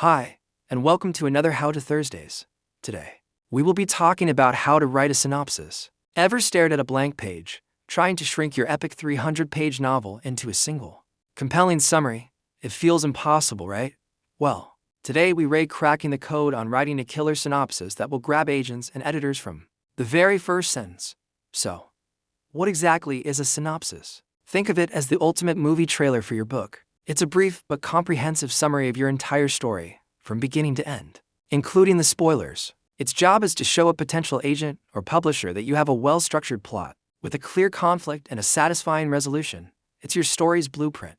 Hi, and welcome to another How to Thursdays. Today, we will be talking about how to write a synopsis. Ever stared at a blank page, trying to shrink your epic 300-page novel into a single, compelling summary? It feels impossible, right? Well, today we raid cracking the code on writing a killer synopsis that will grab agents and editors from the very first sentence. So, what exactly is a synopsis? Think of it as the ultimate movie trailer for your book. It's a brief but comprehensive summary of your entire story, from beginning to end, including the spoilers. Its job is to show a potential agent or publisher that you have a well-structured plot, with a clear conflict and a satisfying resolution. It's your story's blueprint.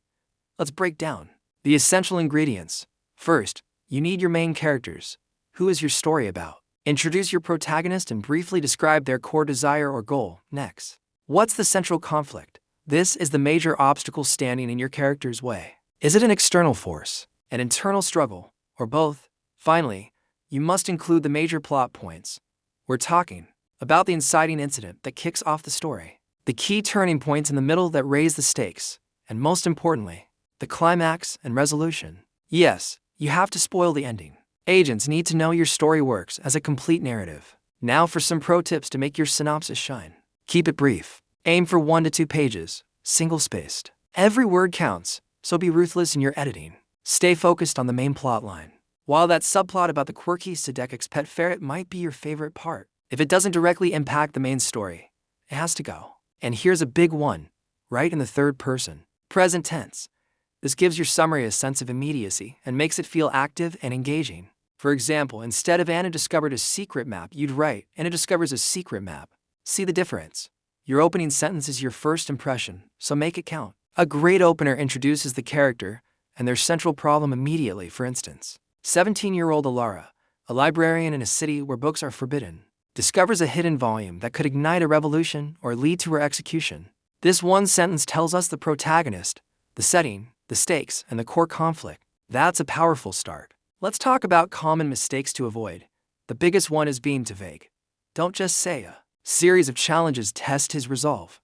Let's break down the essential ingredients. First, you need your main characters. Who is your story about? Introduce your protagonist and briefly describe their core desire or goal. Next, what's the central conflict? This is the major obstacle standing in your character's way. Is it an external force, an internal struggle, or both? Finally, you must include the major plot points. We're talking about the inciting incident that kicks off the story, the key turning points in the middle that raise the stakes, and most importantly, the climax and resolution. Yes, you have to spoil the ending. Agents need to know your story works as a complete narrative. Now for some pro tips to make your synopsis shine. Keep it brief. Aim for 1 to 2 pages, single-spaced. Every word counts, so be ruthless in your editing. Stay focused on the main plot line. While that subplot about the quirky Sadekic's pet ferret might be your favorite part, if it doesn't directly impact the main story, it has to go. And here's a big one, write in the third person, present tense. This gives your summary a sense of immediacy and makes it feel active and engaging. For example, instead of Anna discovered a secret map, you'd write, Anna discovers a secret map. See the difference? Your opening sentence is your first impression, so make it count. A great opener introduces the character and their central problem immediately. For instance, 17-year-old Alara, a librarian in a city where books are forbidden, discovers a hidden volume that could ignite a revolution or lead to her execution. This one sentence tells us the protagonist, the setting, the stakes, and the core conflict. That's a powerful start. Let's talk about common mistakes to avoid. The biggest one is being too vague. Don't just say a series of challenges test his resolve.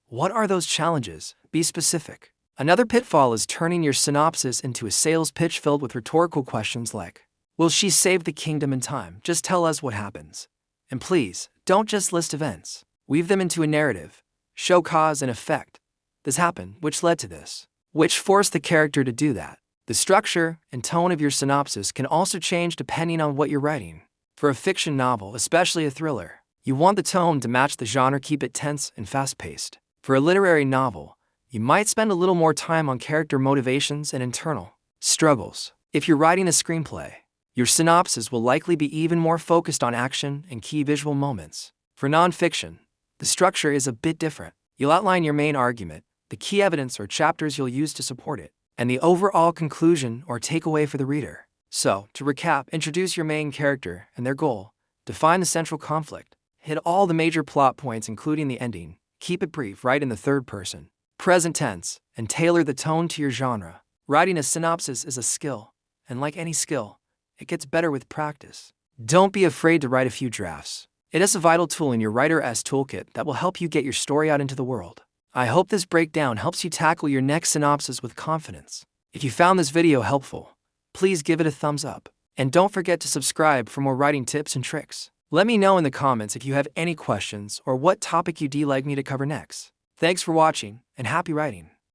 What are those challenges? Be specific. Another pitfall is turning your synopsis into a sales pitch filled with rhetorical questions like, will she save the kingdom in time? Just tell us what happens. And please, don't just list events. Weave them into a narrative. Show cause and effect. This happened, which led to this, which forced the character to do that. The structure and tone of your synopsis can also change depending on what you're writing. For a fiction novel, especially a thriller, you want the tone to match the genre, keep it tense and fast-paced. For a literary novel, you might spend a little more time on character motivations and internal struggles. If you're writing a screenplay, your synopsis will likely be even more focused on action and key visual moments. For nonfiction, the structure is a bit different. You'll outline your main argument, the key evidence or chapters you'll use to support it, and the overall conclusion or takeaway for the reader. So, to recap, introduce your main character and their goal, define the central conflict, hit all the major plot points including the ending, keep it brief, write in the third person, present tense, and tailor the tone to your genre. Writing a synopsis is a skill, and like any skill, it gets better with practice. Don't be afraid to write a few drafts. It is a vital tool in your writer's toolkit that will help you get your story out into the world. I hope this breakdown helps you tackle your next synopsis with confidence. If you found this video helpful, please give it a thumbs up. And don't forget to subscribe for more writing tips and tricks. Let me know in the comments if you have any questions or what topic you'd like me to cover next. Thanks for watching, and happy writing!